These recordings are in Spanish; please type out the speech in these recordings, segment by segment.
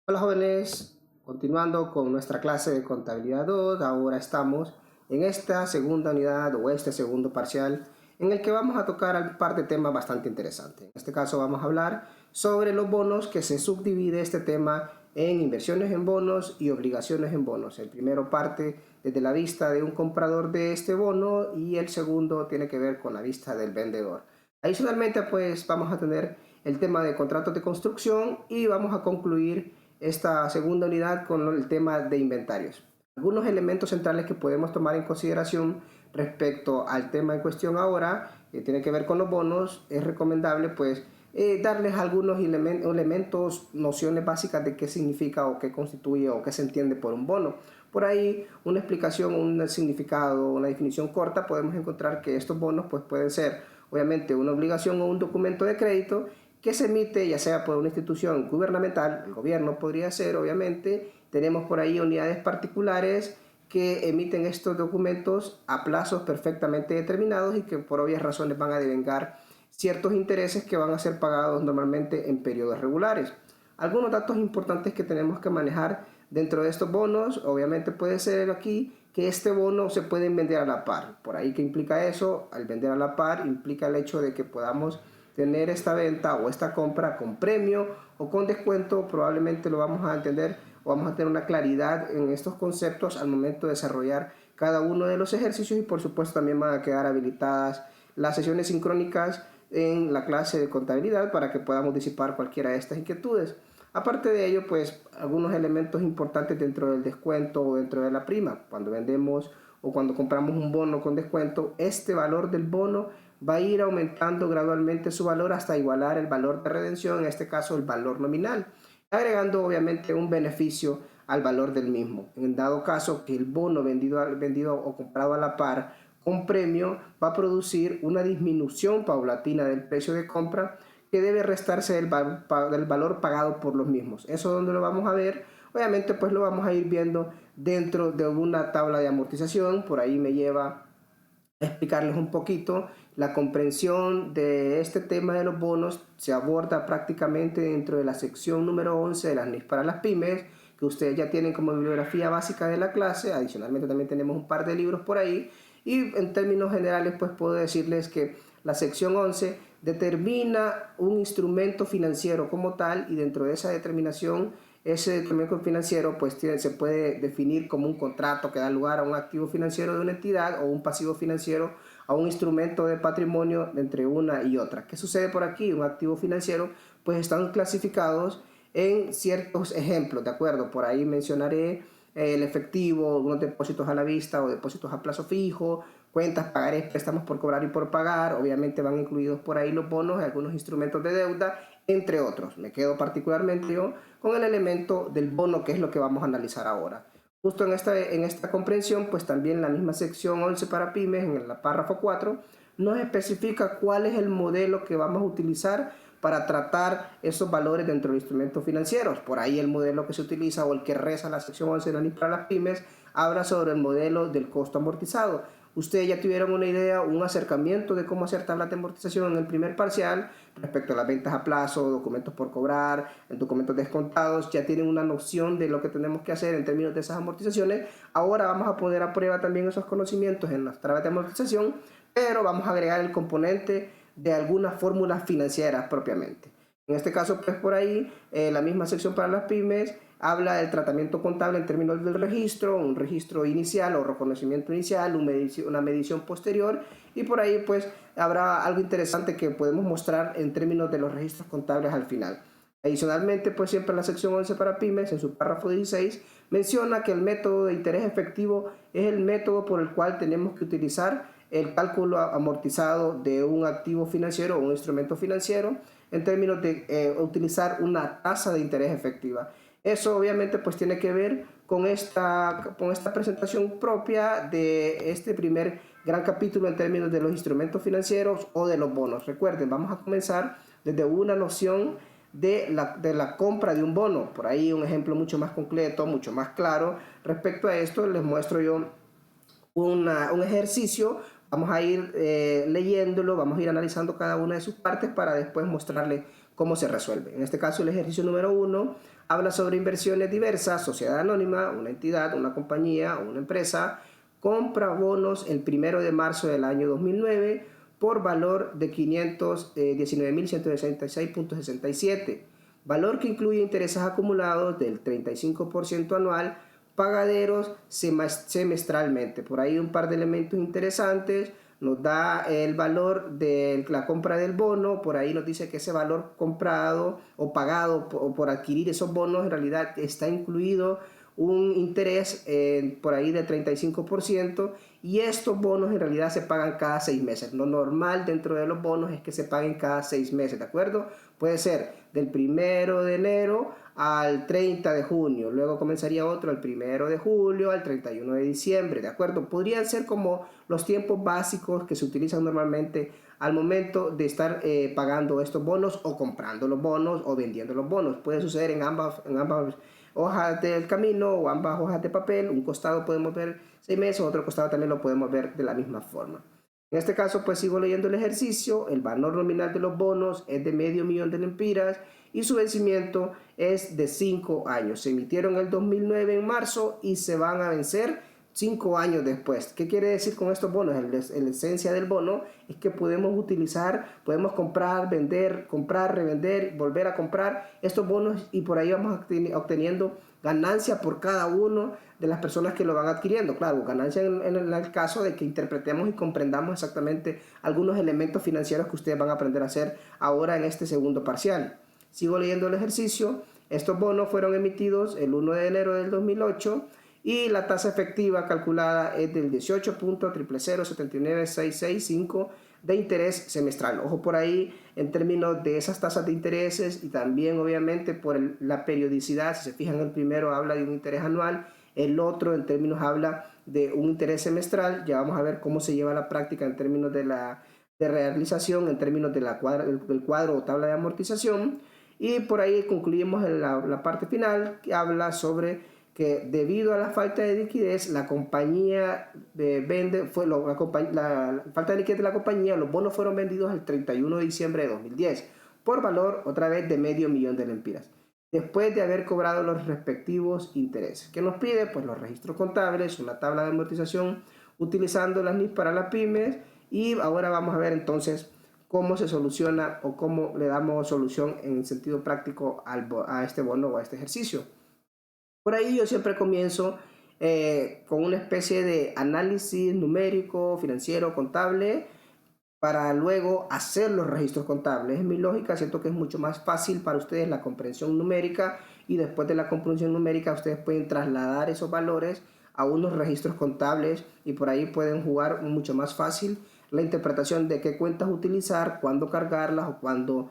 Hola jóvenes, continuando con nuestra clase de contabilidad 2, ahora estamos en esta segunda unidad o este segundo parcial en el que vamos a tocar un par de temas bastante interesantes. En este caso vamos a hablar sobre los bonos, que se subdivide este tema en inversiones en bonos y obligaciones en bonos. El primero parte desde la vista de un comprador de este bono y el segundo tiene que ver con la vista del vendedor. Adicionalmente, pues vamos a tener el tema de contratos de construcción y vamos a concluir esta segunda unidad con el tema de inventarios. Algunos elementos centrales que podemos tomar en consideración respecto al tema en cuestión ahora, que tiene que ver con los bonos, es recomendable pues darles algunos elementos, nociones básicas de qué significa o qué constituye o qué se entiende por un bono. Por ahí una explicación, un significado, una definición corta, podemos encontrar que estos bonos pues pueden ser obviamente una obligación o un documento de crédito que se emite ya sea por una institución gubernamental, el gobierno podría ser obviamente. Tenemos por ahí unidades particulares que emiten estos documentos a plazos perfectamente determinados y que por obvias razones van a devengar ciertos intereses que van a ser pagados normalmente en periodos regulares. Algunos datos importantes que tenemos que manejar dentro de estos bonos, obviamente puede ser aquí que este bono se puede vender a la par. Por ahí, ¿qué implica eso? Al vender a la par implica el hecho de que podamos tener esta venta o esta compra con premio o con descuento. Probablemente lo vamos a entender o vamos a tener una claridad en estos conceptos al momento de desarrollar cada uno de los ejercicios, y por supuesto también van a quedar habilitadas las sesiones sincrónicas en la clase de contabilidad para que podamos disipar cualquiera de estas inquietudes. Aparte de ello, pues algunos elementos importantes dentro del descuento o dentro de la prima. Cuando vendemos o cuando compramos un bono con descuento, este valor del bono va a ir aumentando gradualmente su valor hasta igualar el valor de redención, en este caso el valor nominal, agregando obviamente un beneficio al valor del mismo. En dado caso que el bono vendido o comprado a la par con premio va a producir una disminución paulatina del precio de compra que debe restarse del valor pagado por los mismos. Eso donde lo vamos a ver, obviamente pues lo vamos a ir viendo dentro de una tabla de amortización. Por ahí me lleva a explicarles un poquito. La comprensión de este tema de los bonos se aborda prácticamente dentro de la sección número 11 de las NIF para las pymes, que ustedes ya tienen como bibliografía básica de la clase. Adicionalmente también tenemos un par de libros por ahí, y en términos generales pues puedo decirles que la sección 11 determina un instrumento financiero como tal, y dentro de esa determinación, ese instrumento financiero pues se puede definir como un contrato que da lugar a un activo financiero de una entidad, o un pasivo financiero a un instrumento de patrimonio entre una y otra. ¿Qué sucede por aquí? Un activo financiero pues están clasificados en ciertos ejemplos, ¿de acuerdo? Por ahí mencionaré el efectivo, unos depósitos a la vista o depósitos a plazo fijo, cuentas, pagarés, préstamos por cobrar y por pagar. Obviamente van incluidos por ahí los bonos, algunos instrumentos de deuda, entre otros. Me quedo particularmente yo con el elemento del bono, que es lo que vamos a analizar ahora. Justo en esta comprensión, pues también la misma sección 11 para pymes, en el párrafo 4, nos especifica cuál es el modelo que vamos a utilizar para tratar esos valores dentro de instrumentos financieros. Por ahí el modelo que se utiliza, o el que reza la sección 11 de la NIF para las pymes, habla sobre el modelo del costo amortizado. Ustedes ya tuvieron una idea, un acercamiento de cómo hacer tablas de amortización en el primer parcial respecto a las ventas a plazo, documentos por cobrar, documentos descontados. Ya tienen una noción de lo que tenemos que hacer en términos de esas amortizaciones. Ahora vamos a poner a prueba también esos conocimientos en las tablas de amortización, pero vamos a agregar el componente de algunas fórmulas financieras propiamente. En este caso, pues por ahí, la misma sección para las pymes habla del tratamiento contable en términos del registro, un registro inicial o reconocimiento inicial, una medición posterior, y por ahí pues habrá algo interesante que podemos mostrar en términos de los registros contables al final. Adicionalmente, pues siempre la sección 11 para pymes, en su párrafo 16, menciona que el método de interés efectivo es el método por el cual tenemos que utilizar el cálculo amortizado de un activo financiero o un instrumento financiero, en términos de utilizar una tasa de interés efectiva. Eso obviamente pues tiene que ver con esta presentación propia de este primer gran capítulo en términos de los instrumentos financieros o de los bonos. Recuerden, vamos a comenzar desde una noción de la compra de un bono. Por ahí un ejemplo mucho más concreto, mucho más claro respecto a esto, les muestro yo un ejercicio Vamos a ir leyéndolo, vamos a ir analizando cada una de sus partes para después mostrarle cómo se resuelve. En este caso, el ejercicio número 1 habla sobre inversiones diversas, sociedad anónima, una entidad, una compañía o una empresa, compra bonos el 1 de marzo del año 2009 por valor de 519.166.67, valor que incluye intereses acumulados del 35% anual, pagaderos semestralmente. Por ahí un par de elementos interesantes. Nos da el valor de la compra del bono, por ahí nos dice que ese valor comprado o pagado por adquirir esos bonos en realidad está incluido un interés por ahí del 35%, y estos bonos en realidad se pagan cada 6 meses. Lo normal dentro de los bonos es que se paguen cada 6 meses, ¿de acuerdo? Puede ser del 1 de enero al 30 de junio, luego comenzaría otro el 1 de julio al 31 de diciembre, ¿de acuerdo? Podrían ser como los tiempos básicos que se utilizan normalmente al momento de estar pagando estos bonos o comprando los bonos o vendiendo los bonos. Puede suceder en ambas hojas del camino o ambas hojas de papel. Un costado podemos ver 6 meses, otro costado también lo podemos ver de la misma forma. En este caso, pues sigo leyendo el ejercicio. El valor nominal de los bonos es de $500,000 de lempiras y su vencimiento es de 5 años. Se emitieron el 2009 en marzo y se van a vencer 5 años después. ¿Qué quiere decir con estos bonos? La esencia del bono es que podemos utilizar, podemos comprar, vender, comprar, revender, volver a comprar estos bonos, y por ahí vamos obteniendo ganancia por cada uno de las personas que lo van adquiriendo. Claro, ganancia en el caso de que interpretemos y comprendamos exactamente algunos elementos financieros que ustedes van a aprender a hacer ahora en este segundo parcial. Sigo leyendo el ejercicio. Estos bonos fueron emitidos el 1 de enero del 2008 y la tasa efectiva calculada es del 18.000079665 de interés semestral. Ojo por ahí en términos de esas tasas de intereses, y también obviamente por la periodicidad. Si se fijan, el primero habla de un interés anual, el otro en términos habla de un interés semestral. Ya vamos a ver cómo se lleva a la práctica en términos de realización, en términos de del cuadro o tabla de amortización. Y por ahí concluimos en la parte final, que habla sobre que debido a la falta de liquidez, la compañía la falta de liquidez de la compañía, los bonos fueron vendidos el 31 de diciembre de 2010 por valor otra vez de $500,000 de lempiras, después de haber cobrado los respectivos intereses. ¿Qué nos pide? Pues los registros contables, una tabla de amortización utilizando las NIF para las pymes. Y ahora vamos a ver entonces cómo se soluciona o cómo le damos solución en sentido práctico a este bono o a este ejercicio. Por ahí yo siempre comienzo con una especie de análisis numérico, financiero, contable, para luego hacer los registros contables. Es mi lógica, siento que es mucho más fácil para ustedes la comprensión numérica, y después de la comprensión numérica ustedes pueden trasladar esos valores a unos registros contables, y por ahí pueden jugar mucho más fácil la interpretación de qué cuentas utilizar, cuándo cargarlas o cuándo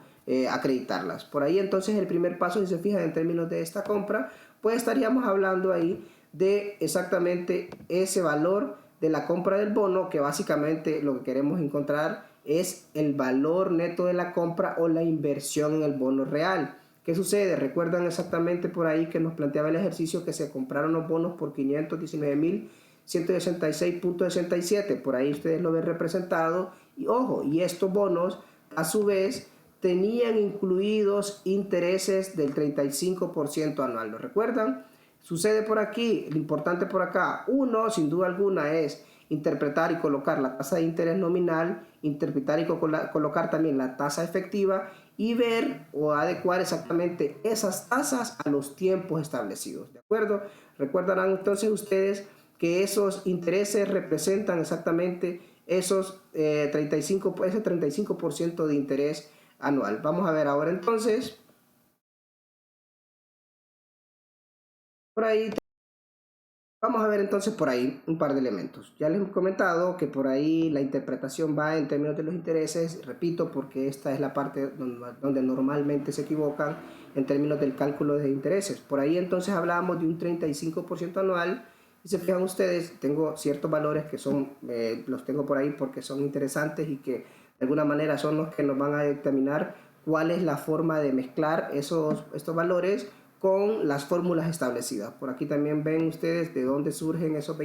acreditarlas. Por ahí entonces el primer paso, si se fijan en términos de esta compra, pues estaríamos hablando ahí de exactamente ese valor de la compra del bono, que básicamente lo que queremos encontrar es el valor neto de la compra o la inversión en el bono real. ¿Qué sucede? Recuerdan exactamente por ahí que nos planteaba el ejercicio que se compraron los bonos por 519.166.67. Por ahí ustedes lo ven representado. Y ojo, y estos bonos a su vez tenían incluidos intereses del 35% anual. ¿Lo recuerdan? Sucede por aquí, lo importante por acá, uno, sin duda alguna, es interpretar y colocar la tasa de interés nominal, interpretar y colocar también la tasa efectiva, y ver o adecuar exactamente esas tasas a los tiempos establecidos, ¿de acuerdo? Recordarán entonces ustedes que esos intereses representan exactamente esos ese 35% de interés anual. Vamos a ver ahora entonces, por ahí, vamos a ver entonces por ahí un par de elementos. Ya les he comentado que por ahí la interpretación va en términos de los intereses, repito, porque esta es la parte donde normalmente se equivocan en términos del cálculo de intereses. Por ahí entonces hablábamos de un 35% anual, y se fijan ustedes, tengo ciertos valores que son, los tengo por ahí porque son interesantes y que de alguna manera son los que nos van a determinar cuál es la forma de mezclar estos valores con las fórmulas establecidas. Por aquí también ven ustedes de dónde surgen esos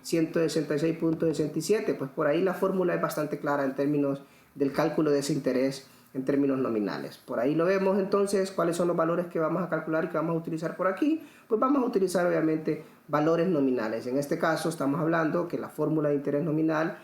166.67. Pues por ahí la fórmula es bastante clara en términos del cálculo de ese interés en términos nominales. Por ahí lo vemos entonces, cuáles son los valores que vamos a calcular y que vamos a utilizar por aquí. Pues vamos a utilizar obviamente valores nominales. En este caso estamos hablando que la fórmula de interés nominal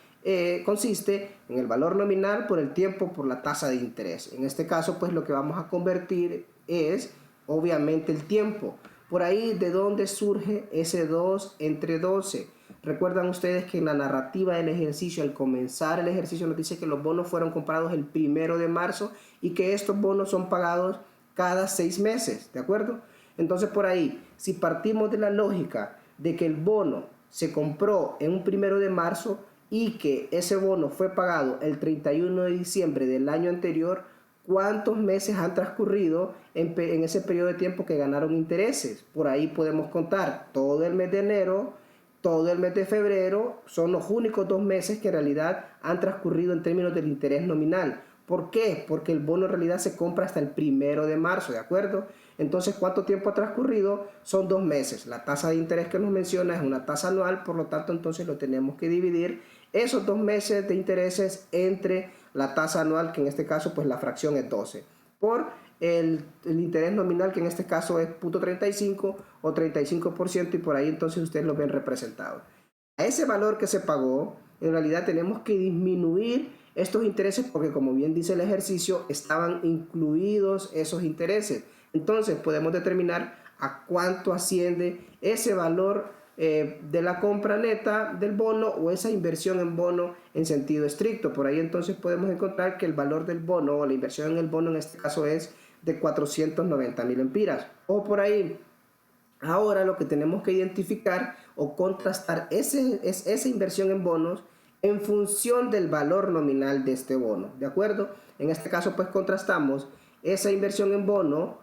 consiste en el valor nominal por el tiempo por la tasa de interés. En este caso pues lo que vamos a convertir es obviamente el tiempo. Por ahí de dónde surge ese 2 entre 12. Recuerdan ustedes que en la narrativa del ejercicio, al comenzar el ejercicio, nos dice que los bonos fueron comprados el 1 de marzo y que estos bonos son pagados cada 6 meses, ¿de acuerdo? Entonces por ahí, si partimos de la lógica de que el bono se compró en un 1 de marzo y que ese bono fue pagado el 31 de diciembre del año anterior, ¿cuántos meses han transcurrido en ese periodo de tiempo que ganaron intereses? Por ahí podemos contar todo el mes de enero, todo el mes de febrero. Son los únicos 2 meses que en realidad han transcurrido en términos del interés nominal. ¿Por qué? Porque el bono en realidad se compra hasta el 1 de marzo, ¿de acuerdo? Entonces, ¿cuánto tiempo ha transcurrido? Son 2 meses. La tasa de interés que nos menciona es una tasa anual, por lo tanto, entonces lo tenemos que dividir esos 2 meses de intereses entre la tasa anual, que en este caso, pues la fracción es 12, por el interés nominal, que en este caso es 0.35 o 35%, y por ahí entonces ustedes lo ven representado. A ese valor que se pagó, en realidad tenemos que disminuir estos intereses porque, como bien dice el ejercicio, estaban incluidos esos intereses. Entonces podemos determinar a cuánto asciende ese valor de la compra neta del bono o esa inversión en bono en sentido estricto. Por ahí entonces podemos encontrar que el valor del bono o la inversión en el bono en este caso es de 490.000 empiras. O por ahí, ahora lo que tenemos que identificar o contrastar es esa inversión en bonos en función del valor nominal de este bono, ¿de acuerdo? En este caso pues contrastamos esa inversión en bono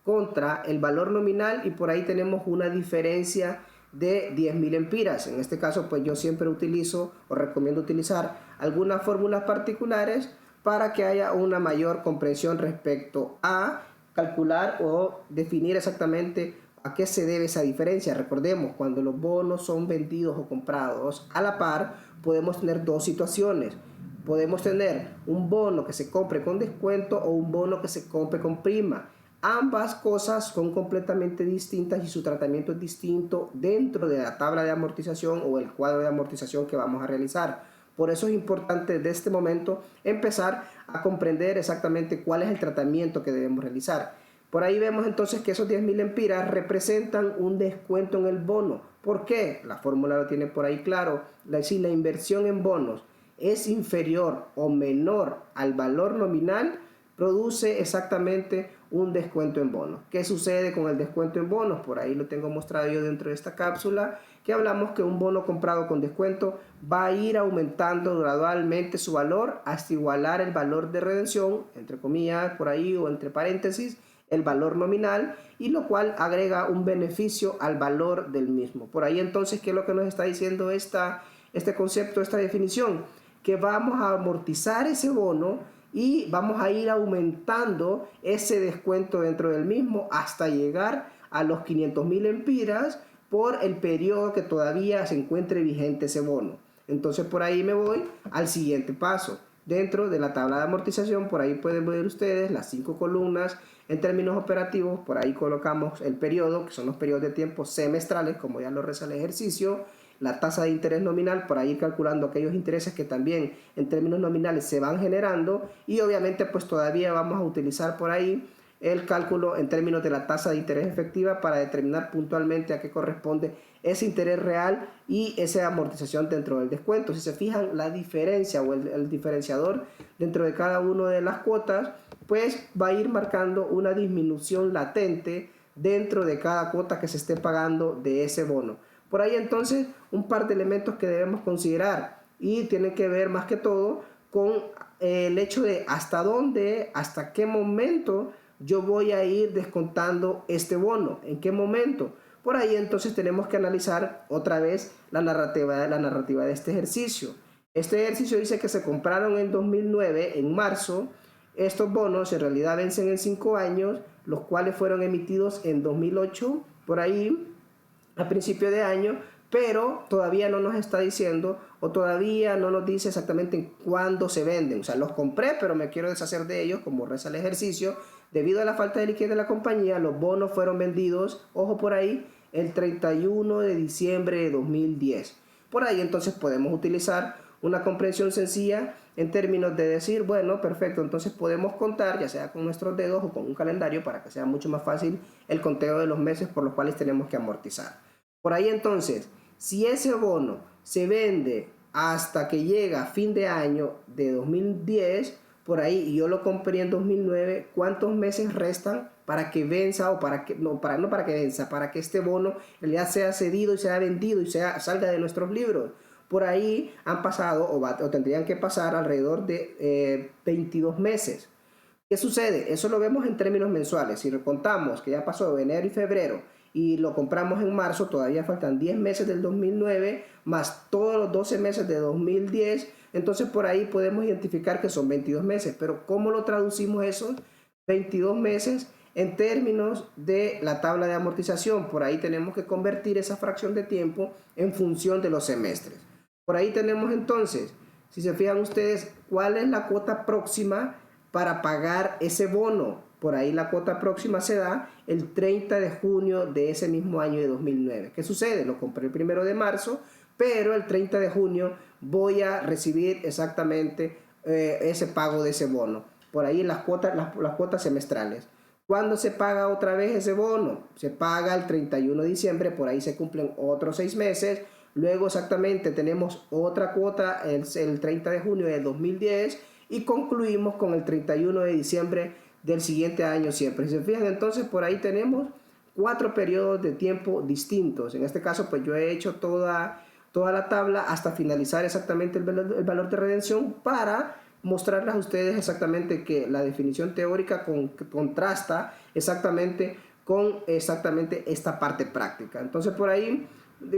contra el valor nominal y por ahí tenemos una diferencia de 10.000 empiras. En este caso pues yo siempre utilizo o recomiendo utilizar algunas fórmulas particulares para que haya una mayor comprensión respecto a calcular o definir exactamente a qué se debe esa diferencia. Recordemos, cuando los bonos son vendidos o comprados a la par, podemos tener dos situaciones. Podemos tener un bono que se compre con descuento o un bono que se compre con prima. Ambas cosas son completamente distintas y su tratamiento es distinto dentro de la tabla de amortización o el cuadro de amortización que vamos a realizar. Por eso es importante desde este momento empezar a comprender exactamente cuál es el tratamiento que debemos realizar. Por ahí vemos entonces que esos 10.000 empiras representan un descuento en el bono. ¿Por qué? La fórmula lo tiene por ahí claro. Si la inversión en bonos es inferior o menor al valor nominal, produce exactamente un descuento en bonos. ¿Qué sucede con el descuento en bonos? Por ahí lo tengo mostrado yo dentro de esta cápsula, que hablamos que un bono comprado con descuento va a ir aumentando gradualmente su valor hasta igualar el valor de redención, entre comillas, por ahí o entre paréntesis, el valor nominal, y lo cual agrega un beneficio al valor del mismo. Por ahí entonces, ¿qué es lo que nos está diciendo este concepto, esta definición? Que vamos a amortizar ese bono y vamos a ir aumentando ese descuento dentro del mismo hasta llegar a los 500.000 empiras por el periodo que todavía se encuentre vigente ese bono. Entonces por ahí me voy al siguiente paso. Dentro de la tabla de amortización, por ahí pueden ver ustedes las 5 columnas en términos operativos. Por ahí colocamos el periodo, que son los periodos de tiempo semestrales, como ya lo reza el ejercicio. La tasa de interés nominal, por ahí calculando aquellos intereses que también en términos nominales se van generando, y obviamente pues todavía vamos a utilizar por ahí el cálculo en términos de la tasa de interés efectiva para determinar puntualmente a qué corresponde ese interés real y esa amortización dentro del descuento. Si se fijan, la diferencia o el diferenciador dentro de cada una de las cuotas pues va a ir marcando una disminución latente dentro de cada cuota que se esté pagando de ese bono. Por ahí entonces un par de elementos que debemos considerar y tienen que ver más que todo con el hecho de hasta dónde, hasta qué momento yo voy a ir descontando este bono, en qué momento. Por ahí entonces tenemos que analizar otra vez la narrativa de este ejercicio. Este ejercicio dice que se compraron en 2009, en marzo. Estos bonos en realidad vencen en 5 años, los cuales fueron emitidos en 2008, por ahí a principio de año, pero todavía no nos está diciendo o todavía no nos dice exactamente en cuándo se venden. O sea, los compré, pero me quiero deshacer de ellos, como reza el ejercicio. Debido a la falta de liquidez de la compañía, los bonos fueron vendidos, ojo por ahí, el 31 de diciembre de 2010. Por ahí entonces podemos utilizar una comprensión sencilla en términos de decir, bueno, perfecto, entonces podemos contar, ya sea con nuestros dedos o con un calendario, para que sea mucho más fácil el conteo de los meses por los cuales tenemos que amortizar. Por ahí entonces, si ese bono se vende hasta que llega a fin de año de 2010, por ahí, y yo lo compré en 2009, ¿cuántos meses restan para que venza o para que, no para que venza, para que este bono en realidad sea cedido y sea vendido y salga de nuestros libros? Por ahí han pasado o tendrían que pasar alrededor de 22 meses. ¿Qué sucede? Eso lo vemos en términos mensuales. Si recontamos que ya pasó enero y febrero y lo compramos en marzo, todavía faltan 10 meses del 2009 más todos los 12 meses de 2010. Entonces por ahí podemos identificar que son 22 meses. Pero ¿cómo lo traducimos esos 22 meses en términos de la tabla de amortización? Por ahí tenemos que convertir esa fracción de tiempo en función de los semestres. Por ahí tenemos entonces, si se fijan ustedes, cuál es la cuota próxima para pagar ese bono. Por ahí la cuota próxima se da el 30 de junio de ese mismo año de 2009. ¿Qué sucede? Lo compré el 1 de marzo, pero el 30 de junio voy a recibir exactamente ese pago de ese bono. Por ahí las cuotas semestrales. ¿Cuándo se paga otra vez ese bono? Se paga el 31 de diciembre, por ahí se cumplen otros 6 meses. Luego exactamente tenemos otra cuota el 30 de junio de 2010 y concluimos con el 31 de diciembre del siguiente año siempre. Si se fijan, entonces por ahí tenemos 4 periodos de tiempo distintos. En este caso pues yo he hecho toda la tabla hasta finalizar exactamente el valor de redención para mostrarles a ustedes exactamente que la definición teórica contrasta exactamente con esta parte práctica. Entonces por ahí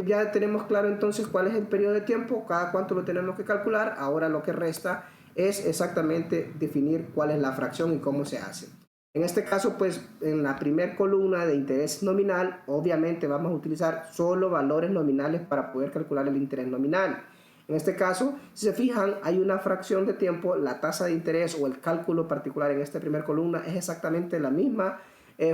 ya tenemos claro entonces cuál es el periodo de tiempo, cada cuánto lo tenemos que calcular. Ahora lo que resta es exactamente definir cuál es la fracción y cómo se hace. En este caso, pues en la primera columna de interés nominal, obviamente vamos a utilizar solo valores nominales para poder calcular el interés nominal. En este caso, si se fijan, hay una fracción de tiempo, la tasa de interés o el cálculo particular en esta primera columna es exactamente la misma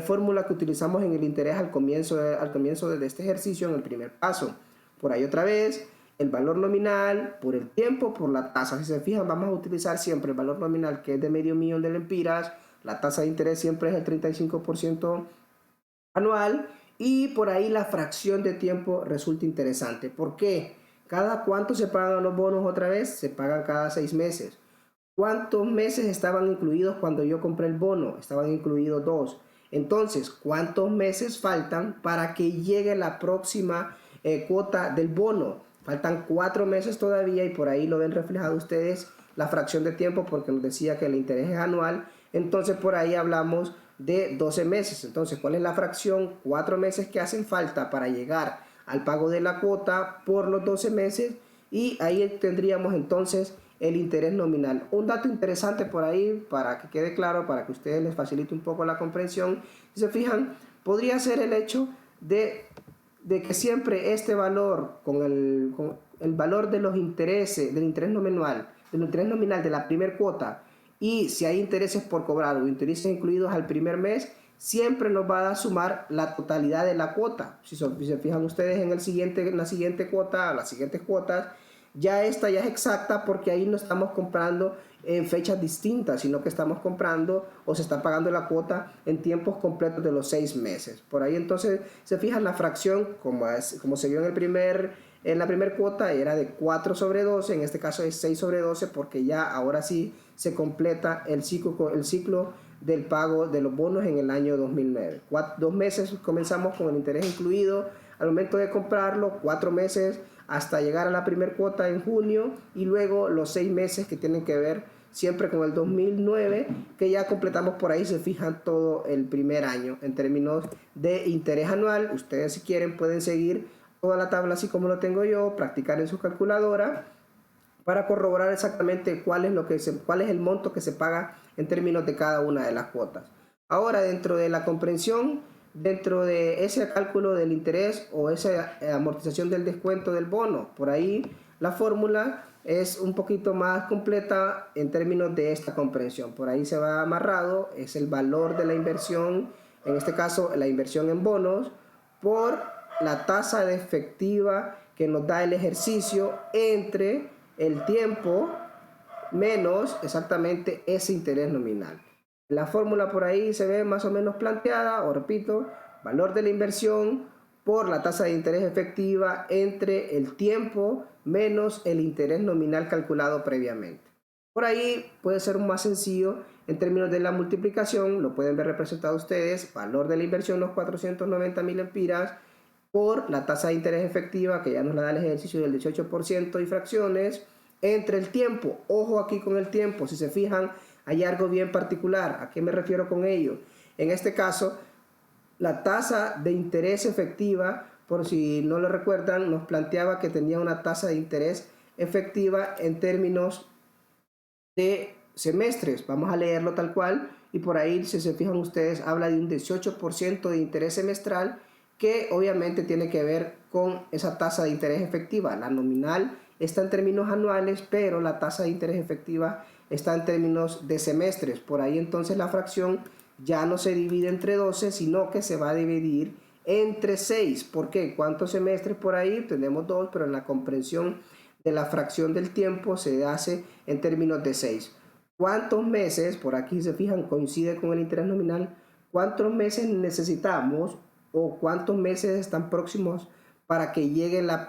fórmula que utilizamos en el interés al comienzo de este ejercicio en el primer paso. Por ahí otra vez, el valor nominal por el tiempo, por la tasa. Si se fijan, vamos a utilizar siempre el valor nominal, que es de medio millón de lempiras. La tasa de interés siempre es el 35% anual. Y por ahí la fracción de tiempo resulta interesante. ¿Por qué? ¿Cada cuánto se pagan los bonos otra vez? Se pagan cada 6 meses. ¿Cuántos meses estaban incluidos cuando yo compré el bono? Estaban incluidos 2. Entonces, ¿cuántos meses faltan para que llegue la próxima cuota del bono? Faltan 4 meses todavía y por ahí lo ven reflejado ustedes la fracción de tiempo porque nos decía que el interés es anual. Entonces, por ahí hablamos de 12 meses. Entonces, ¿cuál es la fracción? 4 meses que hacen falta para llegar al pago de la cuota por los 12 meses y ahí tendríamos entonces el interés nominal. Un dato interesante por ahí para que quede claro, para que a ustedes les facilite un poco la comprensión, si se fijan, podría ser el hecho de que siempre este valor con el valor de los intereses, del interés nominal de la primera cuota, y si hay intereses por cobrar o intereses incluidos al primer mes, siempre nos va a sumar la totalidad de la cuota. Si se fijan ustedes en la siguiente cuota, las siguientes cuotas, ya esta ya es exacta porque ahí no estamos comprando en fechas distintas, sino que estamos comprando o se está pagando la cuota en tiempos completos de los 6 meses. Por ahí entonces se fijan la fracción, como se vio en la primera cuota, era de 4 sobre 12, en este caso es 6 sobre 12 porque ya ahora sí se completa el ciclo del pago de los bonos en el año 2009. 2 meses comenzamos con el interés incluido al momento de comprarlo, 4 meses hasta llegar a la primera cuota en junio y luego los 6 meses que tienen que ver siempre con el 2009, que ya completamos por ahí, se fijan todo el primer año en términos de interés anual. Ustedes si quieren pueden seguir toda la tabla así como lo tengo yo, practicar en su calculadora para corroborar exactamente cuál es el monto que se paga en términos de cada una de las cuotas. Ahora, dentro de la comprensión dentro de ese cálculo del interés o esa amortización del descuento del bono. Por ahí la fórmula es un poquito más completa en términos de esta comprensión. Por ahí se va amarrado, es el valor de la inversión, en este caso la inversión en bonos, por la tasa de efectiva que nos da el ejercicio entre el tiempo menos exactamente ese interés nominal. La fórmula por ahí se ve más o menos planteada, o repito, valor de la inversión por la tasa de interés efectiva entre el tiempo menos el interés nominal calculado previamente. Por ahí puede ser más sencillo en términos de la multiplicación, lo pueden ver representado ustedes, valor de la inversión los 490.000 empiras por la tasa de interés efectiva que ya nos la da el ejercicio del 18% y fracciones entre el tiempo. Ojo aquí con el tiempo, si se fijan hay algo bien particular. ¿A qué me refiero con ello? En este caso, la tasa de interés efectiva, por si no lo recuerdan, nos planteaba que tenía una tasa de interés efectiva en términos de semestres. Vamos a leerlo tal cual y por ahí, si se fijan ustedes, habla de un 18% de interés semestral que obviamente tiene que ver con esa tasa de interés efectiva. La nominal está en términos anuales, pero la tasa de interés efectiva está en términos de semestres. Por ahí entonces la fracción ya no se divide entre 12, sino que se va a dividir entre 6. ¿Por qué? ¿Cuántos semestres por ahí? Tenemos 2, pero en la comprensión de la fracción del tiempo se hace en términos de 6. ¿Cuántos meses? Por aquí se fijan, coincide con el interés nominal. ¿Cuántos meses necesitamos o cuántos meses están próximos para que llegue la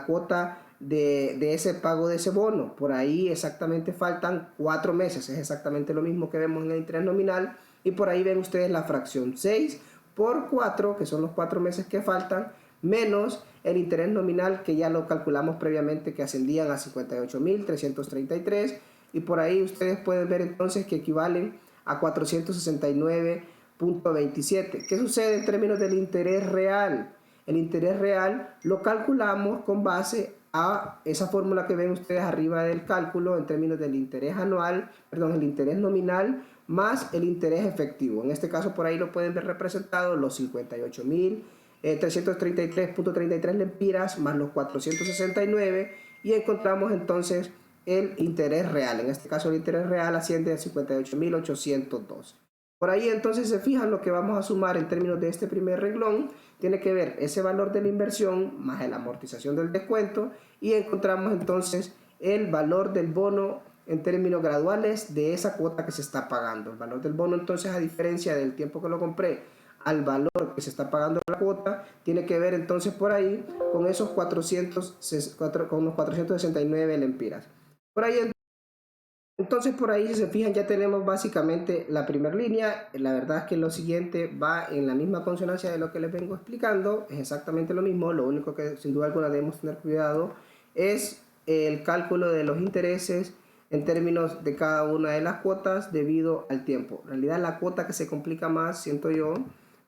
cuota de ese pago de ese bono? Por ahí exactamente faltan 4 meses. Es exactamente lo mismo que vemos en el interés nominal. Y por ahí ven ustedes la fracción 6 por 4, que son los 4 meses que faltan, menos el interés nominal que ya lo calculamos previamente, que ascendían a 58.333, y por ahí ustedes pueden ver entonces que equivalen a 469.27. ¿Qué sucede en términos del interés real? El interés real lo calculamos con base a esa fórmula que ven ustedes arriba del cálculo en términos del interés anual, perdón, el interés nominal más el interés efectivo. En este caso por ahí lo pueden ver representado los 58.333.33 lempiras más los 469 y encontramos entonces el interés real. En este caso el interés real asciende a 58.802. Por ahí entonces se fijan lo que vamos a sumar en términos de este primer renglón. Tiene que ver ese valor de la inversión más la amortización del descuento y encontramos entonces el valor del bono en términos graduales de esa cuota que se está pagando. El valor del bono entonces, a diferencia del tiempo que lo compré al valor que se está pagando la cuota, tiene que ver entonces por ahí con esos 469 lempiras. Por ahí entonces por ahí, si se fijan, ya tenemos básicamente la primera línea. La verdad es que lo siguiente va en la misma consonancia de lo que les vengo explicando. Es exactamente lo mismo. Lo único que sin duda alguna debemos tener cuidado es el cálculo de los intereses en términos de cada una de las cuotas debido al tiempo. En realidad la cuota que se complica más, siento yo,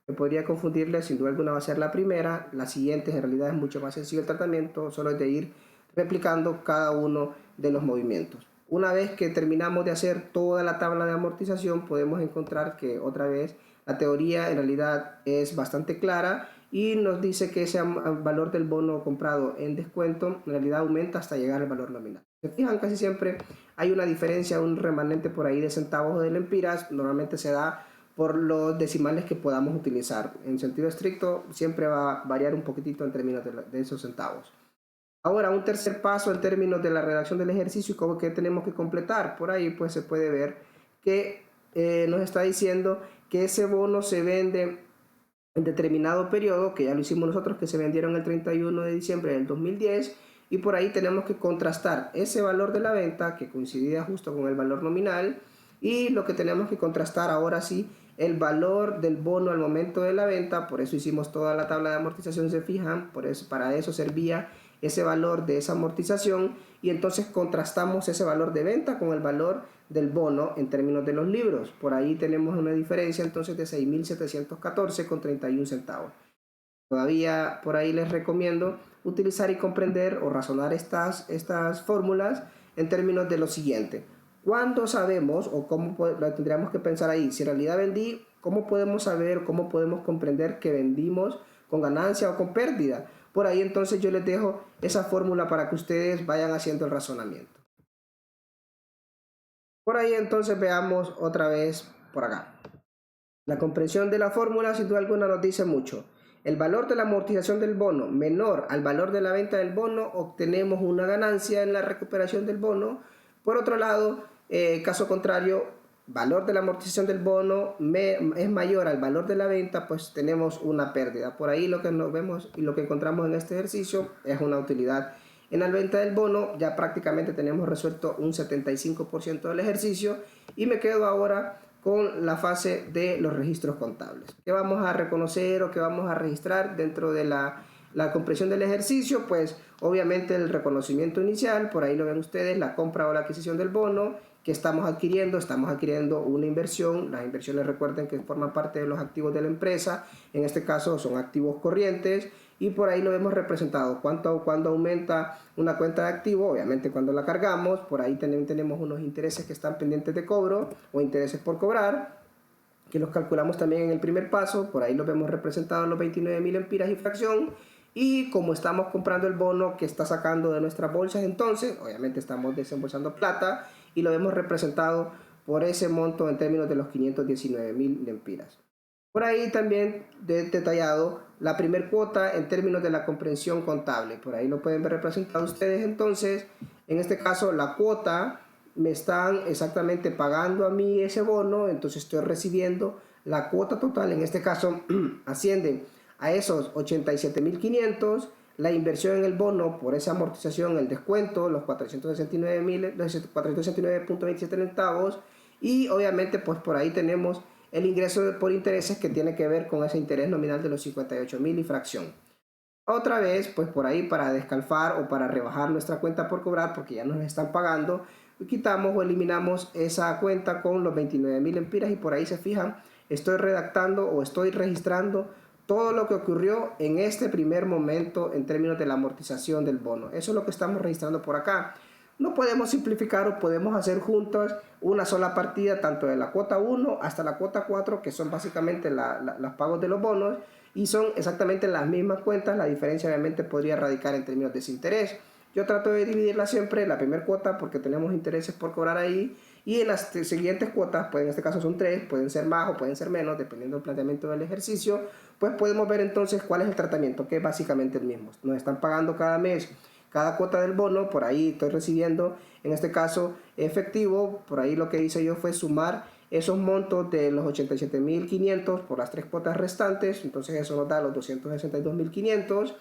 que podría confundirle, sin duda alguna va a ser la primera. La siguiente en realidad es mucho más sencillo el tratamiento, solo es de ir replicando cada uno de los movimientos. Una vez que terminamos de hacer toda la tabla de amortización, podemos encontrar que otra vez la teoría en realidad es bastante clara y nos dice que ese valor del bono comprado en descuento en realidad aumenta hasta llegar al valor nominal. Se fijan, casi siempre hay una diferencia, un remanente por ahí de centavos o de lempiras. Normalmente se da por los decimales que podamos utilizar. En sentido estricto siempre va a variar un poquitito en términos de esos centavos. Ahora, un tercer paso en términos de la redacción del ejercicio, como que tenemos que completar. Por ahí pues se puede ver que nos está diciendo que ese bono se vende en determinado periodo, que ya lo hicimos nosotros, que se vendieron el 31 de diciembre del 2010, y por ahí tenemos que contrastar ese valor de la venta, que coincidía justo con el valor nominal, y lo que tenemos que contrastar ahora sí, el valor del bono al momento de la venta. Por eso hicimos toda la tabla de amortización, se fijan, para eso servía ese valor de esa amortización, y entonces contrastamos ese valor de venta con el valor del bono en términos de los libros. Por ahí tenemos una diferencia entonces de 6.714,31 centavos. Todavía por ahí les recomiendo utilizar y comprender o razonar estas fórmulas en términos de lo siguiente. ¿Cuándo sabemos o cómo tendríamos que pensar ahí? Si en realidad vendí ¿Cómo podemos saber, cómo podemos comprender que vendimos con ganancia o con pérdida? Por ahí entonces yo les dejo esa fórmula para que ustedes vayan haciendo el razonamiento. Por ahí entonces veamos otra vez por acá. La comprensión de la fórmula sin duda alguna nos dice mucho. El valor de la amortización del bono menor al valor de la venta del bono, obtenemos una ganancia en la recuperación del bono. Por otro lado, caso contrario, valor de la amortización del bono es mayor al valor de la venta, pues tenemos una pérdida. Por ahí lo que nos vemos y lo que encontramos en este ejercicio es una utilidad. En la venta del bono ya prácticamente tenemos resuelto un 75% del ejercicio y me quedo ahora con la fase de los registros contables. ¿Qué vamos a reconocer o qué vamos a registrar dentro de la comprensión del ejercicio? Pues obviamente el reconocimiento inicial, por ahí lo ven ustedes, la compra o la adquisición del bono que estamos adquiriendo una inversión. Las inversiones, recuerden que forman parte de los activos de la empresa, en este caso son activos corrientes, y por ahí lo hemos representado. Cuando aumenta una cuenta de activo, obviamente cuando la cargamos, por ahí también tenemos unos intereses que están pendientes de cobro o intereses por cobrar, que los calculamos también en el primer paso. Por ahí los vemos representados los 29.000 empiras y fracción. Y como estamos comprando el bono que está sacando de nuestras bolsas, entonces obviamente estamos desembolsando plata y lo vemos representado por ese monto en términos de los 519.000 lempiras. Por ahí también detallado la primer cuota en términos de la comprensión contable. Por ahí lo pueden ver representado ustedes. Entonces, en este caso, la cuota me están exactamente pagando a mí ese bono, entonces estoy recibiendo la cuota total. En este caso, ascienden a esos 87.500. La inversión en el bono por esa amortización, el descuento, los 469.27 centavos. Y obviamente, pues por ahí tenemos el ingreso por intereses que tiene que ver con ese interés nominal de los 58.000 y fracción. Otra vez, pues por ahí para descalfar o para rebajar nuestra cuenta por cobrar, porque ya nos están pagando, quitamos o eliminamos esa cuenta con los 29.000 empiras y por ahí se fijan, estoy redactando o estoy registrando todo lo que ocurrió en este primer momento en términos de la amortización del bono. Eso es lo que estamos registrando por acá. No podemos simplificar o podemos hacer juntos una sola partida, tanto de la cuota 1 hasta la cuota 4, que son básicamente los pagos de los bonos, y son exactamente las mismas cuentas. La diferencia obviamente podría radicar en términos de ese interés. Yo trato de dividirla siempre en la primera cuota porque tenemos intereses por cobrar ahí, y en las siguientes cuotas, pues en este caso son 3, pueden ser más o pueden ser menos, dependiendo del planteamiento del ejercicio. Pues podemos ver entonces cuál es el tratamiento, que es básicamente el mismo. Nos están pagando cada mes cada cuota del bono, por ahí estoy recibiendo, en este caso efectivo. Por ahí lo que hice yo fue sumar esos montos de los 87.500 por las 3 cuotas restantes, entonces eso nos da los 262.500.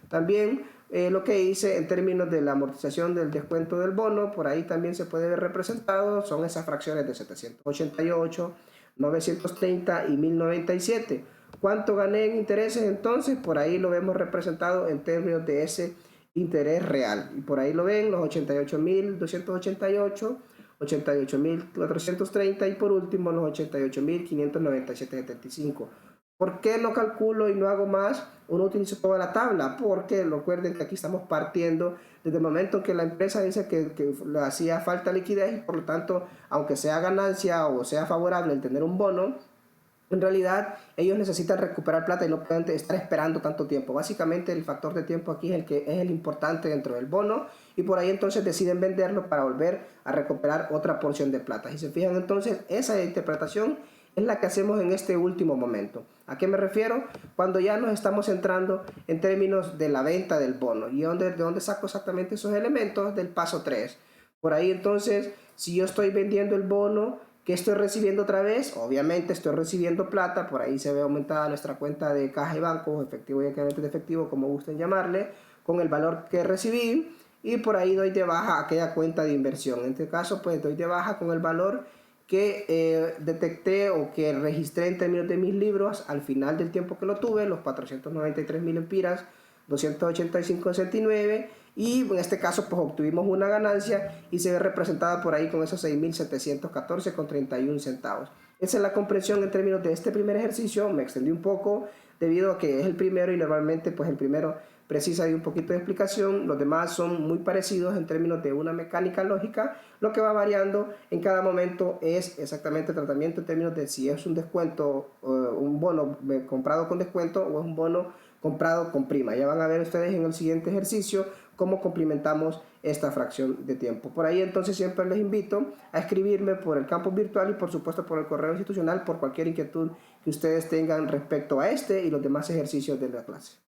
También lo que hice en términos de la amortización del descuento del bono, por ahí también se puede ver representado, son esas fracciones de 788, 930 y 1097. ¿Cuánto gané en intereses entonces? Por ahí lo vemos representado en términos de ese interés real. Y por ahí lo ven, los 88.288, 88.430 y por último los 88.597,75. ¿Por qué no calculo y no hago más o no utilizo toda la tabla? Porque recuerden que aquí estamos partiendo desde el momento en que la empresa dice que le hacía falta liquidez y por lo tanto, aunque sea ganancia o sea favorable el tener un bono, en realidad ellos necesitan recuperar plata y no pueden estar esperando tanto tiempo. Básicamente el factor de tiempo aquí es el que es el importante dentro del bono, y por ahí entonces deciden venderlo para volver a recuperar otra porción de plata. Si se fijan entonces, esa interpretación es la que hacemos en este último momento. ¿A qué me refiero? Cuando ya nos estamos centrando en términos de la venta del bono. ¿Y de dónde saco exactamente esos elementos? Del paso 3. Por ahí entonces, si yo estoy vendiendo el bono, ¿qué estoy recibiendo otra vez? Obviamente estoy recibiendo plata. Por ahí se ve aumentada nuestra cuenta de caja y banco, efectivo y equivalente de efectivo, como gusten llamarle, con el valor que recibí. Y por ahí doy de baja aquella cuenta de inversión. En este caso, pues doy de baja con el valor que detecté o que registré en términos de mis libros al final del tiempo que lo tuve, los 493.000 empiras, 285,69, y en este caso pues obtuvimos una ganancia y se ve representada por ahí con esos 6.714,31 centavos. Esa es la comprensión en términos de este primer ejercicio. Me extendí un poco debido a que es el primero y normalmente pues el primero precisa y un poquito de explicación. Los demás son muy parecidos en términos de una mecánica lógica. Lo que va variando en cada momento es exactamente el tratamiento en términos de si es un descuento, un bono comprado con descuento o es un bono comprado con prima. Ya van a ver ustedes en el siguiente ejercicio cómo complementamos esta fracción de tiempo. Por ahí entonces siempre les invito a escribirme por el campus virtual y por supuesto por el correo institucional por cualquier inquietud que ustedes tengan respecto a este y los demás ejercicios de la clase.